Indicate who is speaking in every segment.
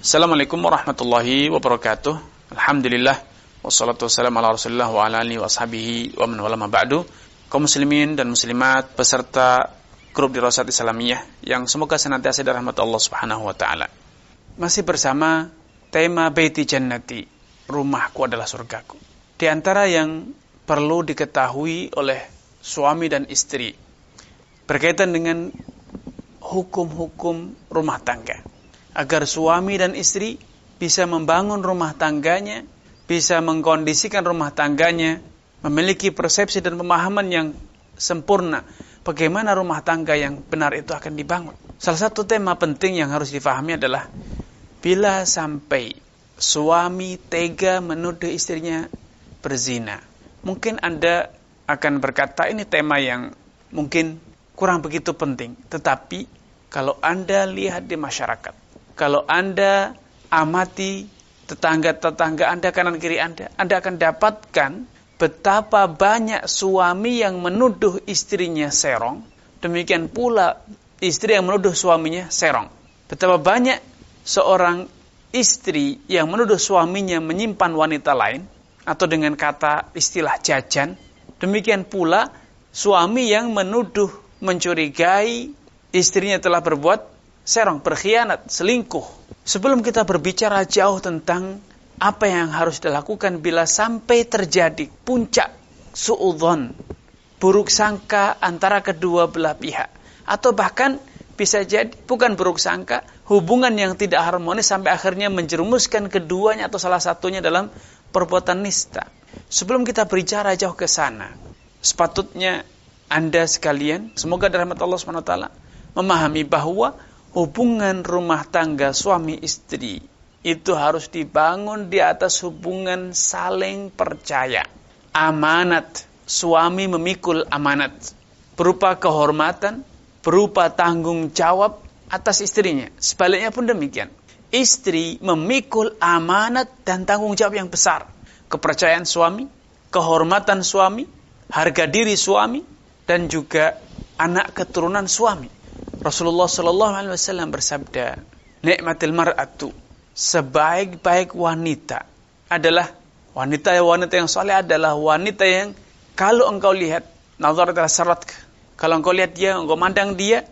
Speaker 1: Assalamualaikum warahmatullahi wabarakatuh. Alhamdulillah wassalatu wassalamu ala Rasulillah wa ala alihi wa ashabihi wa man wala ma ba'du. Kaum muslimin dan muslimat peserta grup Dirasat Islamiyah yang semoga senantiasa dirahmati Allah Subhanahu wa taala. Masih bersama tema Baiti Jannati, rumahku adalah surgaku. Di antara yang perlu diketahui oleh suami dan istri berkaitan dengan hukum-hukum rumah tangga, agar suami dan istri bisa membangun rumah tangganya, bisa mengkondisikan rumah tangganya, memiliki persepsi dan pemahaman yang sempurna bagaimana rumah tangga yang benar itu akan dibangun. Salah satu tema penting yang harus difahami adalah bila sampai suami tega menuduh istrinya berzina. Mungkin Anda akan berkata ini tema yang mungkin kurang begitu penting, tetapi kalau Anda lihat di masyarakat, kalau Anda amati tetangga-tetangga Anda, kanan kiri Anda akan dapatkan betapa banyak suami yang menuduh istrinya serong, demikian pula istri yang menuduh suaminya serong. Betapa banyak seorang istri yang menuduh suaminya menyimpan wanita lain, atau dengan kata istilah jajan, demikian pula suami yang menuduh, mencurigai istrinya telah berbuat serong, berkhianat, selingkuh. Sebelum kita berbicara jauh tentang apa yang harus dilakukan bila sampai terjadi puncak suudzon, buruk sangka antara kedua belah pihak, atau bahkan bisa jadi bukan buruk sangka, hubungan yang tidak harmonis sampai akhirnya menjerumuskan keduanya atau salah satunya dalam perbuatan nista. Sebelum kita berbicara jauh ke sana, sepatutnya Anda sekalian, semoga dirahmati Allah SWT, memahami bahwa hubungan rumah tangga suami istri itu harus dibangun di atas hubungan saling percaya. Amanat, suami memikul amanat berupa kehormatan, berupa tanggung jawab atas istrinya. Sebaliknya pun demikian. Istri memikul amanat dan tanggung jawab yang besar. Kepercayaan suami, kehormatan suami, harga diri suami, dan juga anak keturunan suami. Rasulullah SAW bersabda, "Ni'matil mar'atu," sebaik-baik wanita adalah wanita yang saleh, adalah wanita yang kalau engkau lihat, nazar adalah syarat. Kalau engkau lihat dia, engkau mandang dia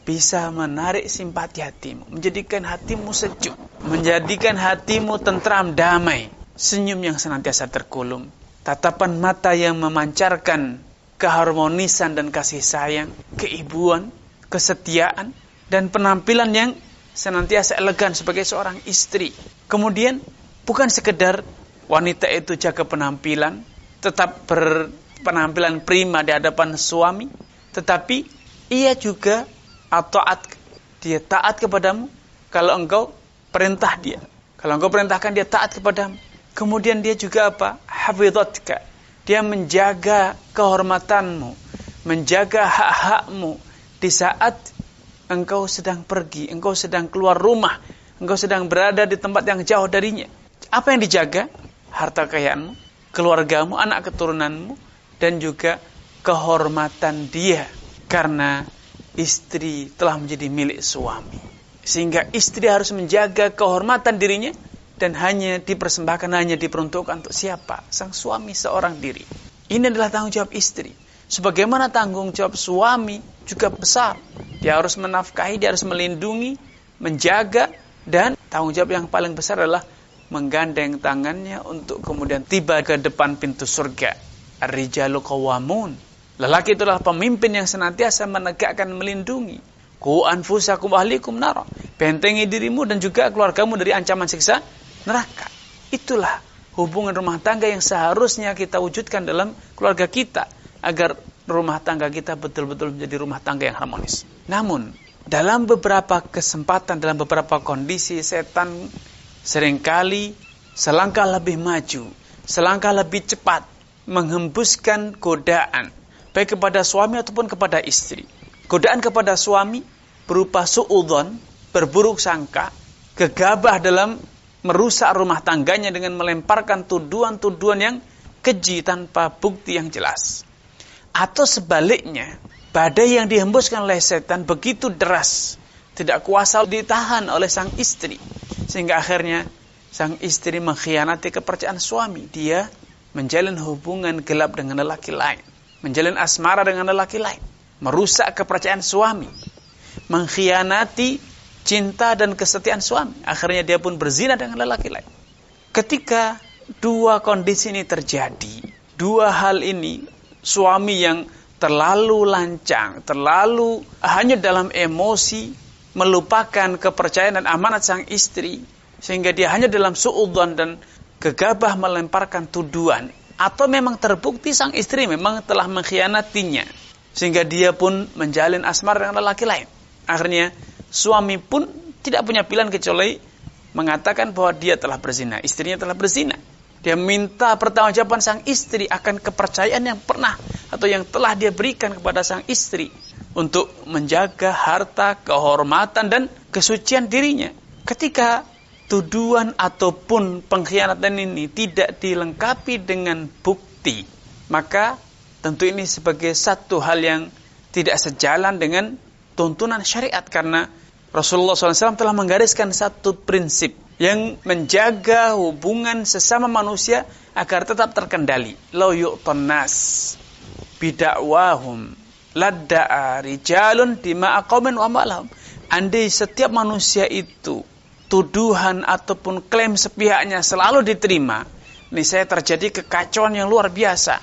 Speaker 1: bisa menarik simpati hatimu, menjadikan hatimu sejuk, menjadikan hatimu tentram, damai, senyum yang senantiasa terkulum, tatapan mata yang memancarkan keharmonisan dan kasih sayang, keibuan, kesetiaan, dan penampilan yang senantiasa elegan sebagai seorang istri. Kemudian bukan sekedar wanita itu jaga penampilan, tetap berpenampilan prima di hadapan suami, tetapi ia juga taat. Dia taat kepadamu kalau engkau perintah dia. Kalau engkau perintahkan, dia taat kepadamu. Kemudian dia juga apa? Hafidhatka. Dia menjaga kehormatanmu, menjaga hak-hakmu di saat engkau sedang pergi, engkau sedang keluar rumah, engkau sedang berada di tempat yang jauh darinya. Apa yang dijaga? Harta kekayaanmu, keluargamu, anak keturunanmu, dan juga kehormatan dia. Karena istri telah menjadi milik suami. Sehingga istri harus menjaga kehormatan dirinya, dan hanya dipersembahkan, hanya diperuntukkan untuk siapa? Sang suami seorang diri. Ini adalah tanggung jawab istri. Sebagaimana tanggung jawab suami juga besar. Dia harus menafkahi, dia harus melindungi, menjaga, dan tanggung jawab yang paling besar adalah menggandeng tangannya untuk kemudian tiba ke depan pintu surga. Ar-rijalu qawwamun. Lelaki itulah pemimpin yang senantiasa menegakkan, melindungi. Qu anfusakum ahlikum nar. Bentengi dirimu dan juga keluargamu dari ancaman siksa neraka. Itulah hubungan rumah tangga yang seharusnya kita wujudkan dalam keluarga kita, agar rumah tangga kita betul-betul menjadi rumah tangga yang harmonis. Namun, dalam beberapa kesempatan, dalam beberapa kondisi, setan seringkali selangkah lebih maju, selangkah lebih cepat menghembuskan godaan, baik kepada suami ataupun kepada istri. Godaan kepada suami berupa suudzon, berburuk sangka, gegabah dalam merusak rumah tangganya dengan melemparkan tuduhan-tuduhan yang keji tanpa bukti yang jelas. Atau sebaliknya, badai yang dihembuskan oleh setan begitu deras, tidak kuasa ditahan oleh sang istri. Sehingga akhirnya sang istri mengkhianati kepercayaan suami. Dia menjalin hubungan gelap dengan lelaki lain, menjalin asmara dengan lelaki lain, merusak kepercayaan suami, mengkhianati cinta dan kesetiaan suami. Akhirnya dia pun berzina dengan lelaki lain. Ketika dua kondisi ini terjadi, dua hal ini, suami yang terlalu lancang, terlalu hanyut dalam emosi, melupakan kepercayaan dan amanat sang istri, sehingga dia hanya dalam suudzon dan gegabah melemparkan tuduhan, atau memang terbukti sang istri memang telah mengkhianatinya, sehingga dia pun menjalin asmara dengan lelaki lain. Akhirnya suami pun tidak punya pilihan kecuali mengatakan bahwa dia telah berzina, istrinya telah berzina. Dia minta pertanggungjawaban sang istri akan kepercayaan yang pernah atau yang telah dia berikan kepada sang istri untuk menjaga harta, kehormatan dan kesucian dirinya. Ketika tuduhan ataupun pengkhianatan ini tidak dilengkapi dengan bukti, maka tentu ini sebagai satu hal yang tidak sejalan dengan tuntunan syariat, karena Rasulullah SAW telah menggariskan satu prinsip yang menjaga hubungan sesama manusia agar tetap terkendali. Lau yu'ton nas bidakwahum ladda'a rijalun dima'a qaumin wa ma'lahum. Andai setiap manusia itu tuduhan ataupun klaim sepihaknya selalu diterima, niscaya terjadi kekacauan yang luar biasa.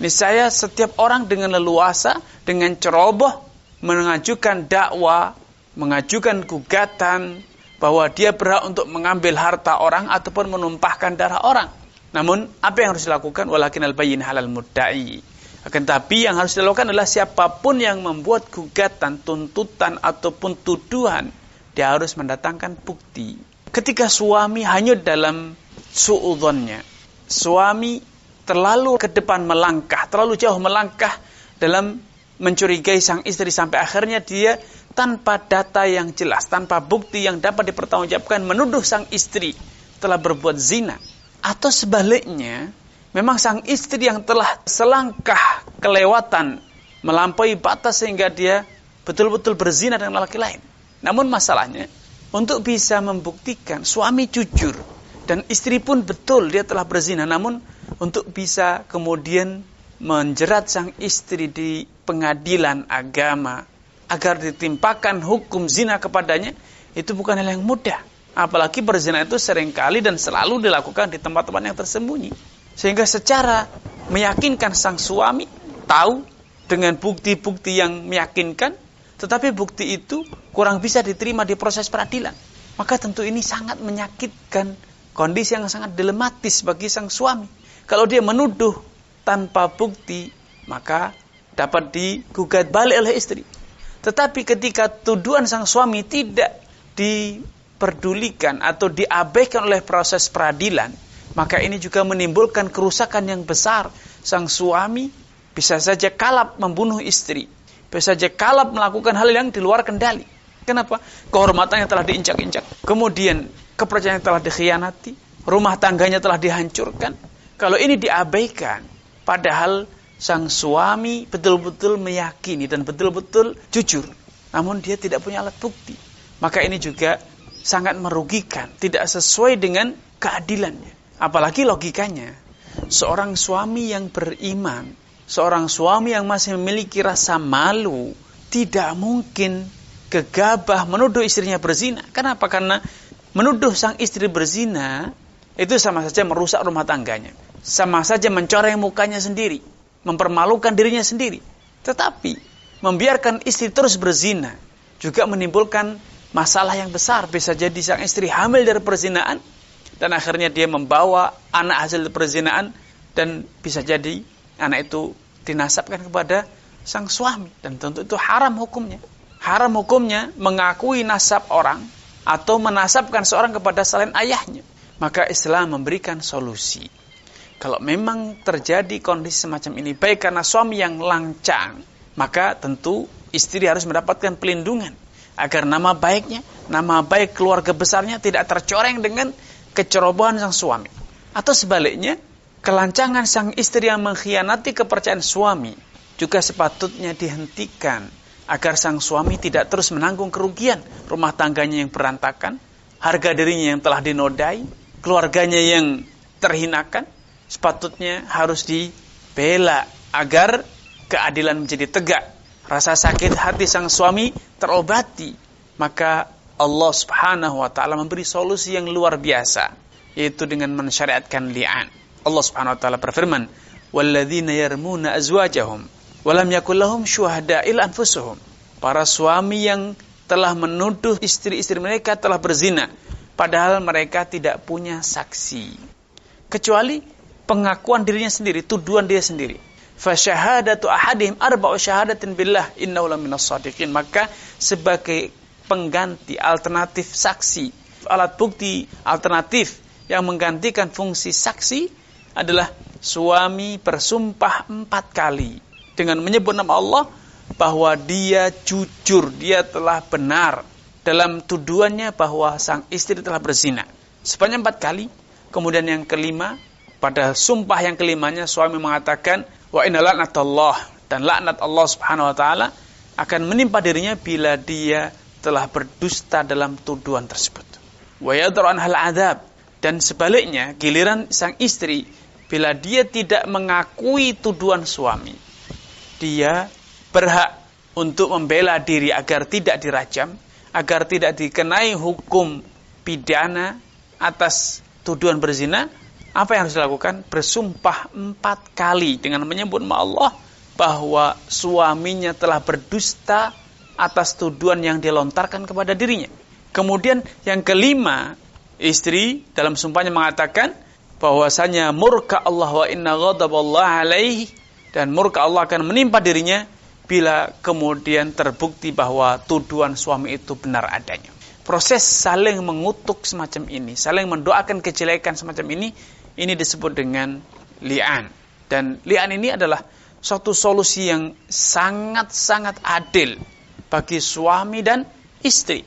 Speaker 1: Niscaya setiap orang dengan leluasa, dengan ceroboh mengajukan dakwah, mengajukan gugatan bahwa dia berhak untuk mengambil harta orang ataupun menumpahkan darah orang. Namun apa yang harus dilakukan? Walakinal bayyin halal mudda'i. Akan tapi yang harus dilakukan adalah siapapun yang membuat gugatan, tuntutan ataupun tuduhan, dia harus mendatangkan bukti. Ketika suami hanyut dalam suudzonnya, suami terlalu ke depan melangkah, terlalu jauh melangkah dalam mencurigai sang istri sampai akhirnya dia tanpa data yang jelas, tanpa bukti yang dapat dipertanggungjawabkan menuduh sang istri telah berbuat zina. Atau sebaliknya, memang sang istri yang telah selangkah kelewatan, melampaui batas sehingga dia betul-betul berzina dengan lelaki lain. Namun masalahnya, untuk bisa membuktikan suami jujur dan istri pun betul dia telah berzina, namun untuk bisa kemudian menjerat sang istri di pengadilan agama agar ditimpakan hukum zina kepadanya, itu bukan hal yang mudah. Apalagi berzina itu seringkali dan selalu dilakukan di tempat-tempat yang tersembunyi. Sehingga secara meyakinkan sang suami tahu dengan bukti-bukti yang meyakinkan, tetapi bukti itu kurang bisa diterima di proses peradilan. Maka tentu ini sangat menyakitkan, kondisi yang sangat dilematis bagi sang suami. Kalau dia menuduh tanpa bukti, maka dapat digugat balik oleh istri. Tetapi ketika tuduhan sang suami tidak diperdulikan atau diabaikan oleh proses peradilan, maka ini juga menimbulkan kerusakan yang besar. Sang suami bisa saja kalap membunuh istri, bisa saja kalap melakukan hal yang di luar kendali. Kenapa? Kehormatannya telah diinjak-injak, kemudian kepercayaan telah dikhianati, rumah tangganya telah dihancurkan. Kalau ini diabaikan, padahal sang suami betul-betul meyakini dan betul-betul jujur, namun dia tidak punya alat bukti, maka ini juga sangat merugikan, tidak sesuai dengan keadilannya. Apalagi logikanya, seorang suami yang beriman, seorang suami yang masih memiliki rasa malu, tidak mungkin gegabah menuduh istrinya berzina. Kenapa? Karena menuduh sang istri berzina itu sama saja merusak rumah tangganya, sama saja mencoreng mukanya sendiri, mempermalukan dirinya sendiri. Tetapi membiarkan istri terus berzina juga menimbulkan masalah yang besar. Bisa jadi sang istri hamil dari perzinaan dan akhirnya dia membawa anak hasil perzinaan, dan bisa jadi anak itu dinasabkan kepada sang suami, dan tentu itu haram hukumnya. Haram hukumnya mengakui nasab orang atau menasabkan seorang kepada selain ayahnya. Maka Islam memberikan solusi. Kalau memang terjadi kondisi semacam ini, baik karena suami yang lancang, maka tentu istri harus mendapatkan pelindungan agar nama baiknya, nama baik keluarga besarnya tidak tercoreng dengan kecerobohan sang suami. Atau sebaliknya, kelancangan sang istri yang mengkhianati kepercayaan suami juga sepatutnya dihentikan agar sang suami tidak terus menanggung kerugian rumah tangganya yang berantakan, harga dirinya yang telah dinodai, keluarganya yang terhinakan. Sepatutnya harus dibela agar keadilan menjadi tegak, rasa sakit hati sang suami terobati. Maka Allah Subhanahu wa taala memberi solusi yang luar biasa, yaitu dengan mensyariatkan li'an. Allah Subhanahu wa taala berfirman, "Walladzina yarmuna azwajahum wa lam yakul lahum syuhada illa anfusuhum." Para suami yang telah menuduh istri-istri mereka telah berzina, padahal mereka tidak punya saksi, kecuali pengakuan dirinya sendiri, tuduhan dia sendiri. Fa syahadatu ahadihim arba'u syahadatin billah innahu laminas shadiqin. Maka sebagai pengganti alternatif saksi, alat bukti alternatif yang menggantikan fungsi saksi adalah suami bersumpah 4 kali dengan menyebut nama Allah bahwa dia jujur, dia telah benar dalam tuduhannya bahwa sang istri telah berzina. Sebanyak 4 kali. Kemudian yang kelima, pada sumpah yang kelimanya suami mengatakan wa inna la'natallah, dan laknat Allah Subhanahu wa taala akan menimpa dirinya bila dia telah berdusta dalam tuduhan tersebut. Wa yadru anhal adzab, dan sebaliknya giliran sang istri bila dia tidak mengakui tuduhan suami, dia berhak untuk membela diri agar tidak dirajam, agar tidak dikenai hukum pidana atas tuduhan berzina. Apa yang harus dilakukan? Bersumpah 4 kali dengan menyebut nama Allah bahwa suaminya telah berdusta atas tuduhan yang dilontarkan kepada dirinya. Kemudian yang kelima, istri dalam sumpahnya mengatakan bahwasanya murka Allah wa inna ghadaballahi alaihi, dan murka Allah akan menimpa dirinya bila kemudian terbukti bahwa tuduhan suami itu benar adanya. Proses saling mengutuk semacam ini, saling mendoakan kejelekan semacam ini disebut dengan li'an. Dan li'an ini adalah suatu solusi yang sangat-sangat adil bagi suami dan istri.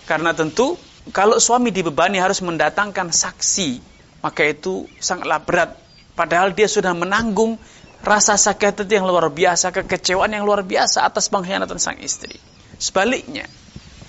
Speaker 1: Karena tentu kalau suami dibebani harus mendatangkan saksi, maka itu sangatlah berat. Padahal dia sudah menanggung rasa sakit hati yang luar biasa, kekecewaan yang luar biasa atas pengkhianatan sang istri. Sebaliknya,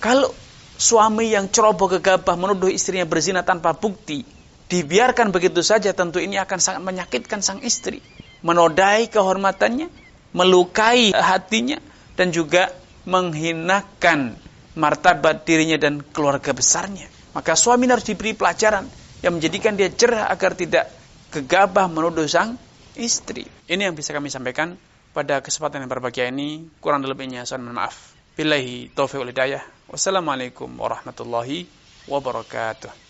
Speaker 1: kalau suami yang ceroboh gegabah menuduh istrinya berzina tanpa bukti, dibiarkan begitu saja, tentu ini akan sangat menyakitkan sang istri, menodai kehormatannya, melukai hatinya, dan juga menghinakan martabat dirinya dan keluarga besarnya. Maka suami harus diberi pelajaran yang menjadikan dia cerah agar tidak gegabah menuduh sang istri. Ini yang bisa kami sampaikan pada kesempatan yang berbahagia ini. Kurang lebihnya saya mohon maaf. Billahi taufiq wal hidayah. Wassalamualaikum warahmatullahi wabarakatuh.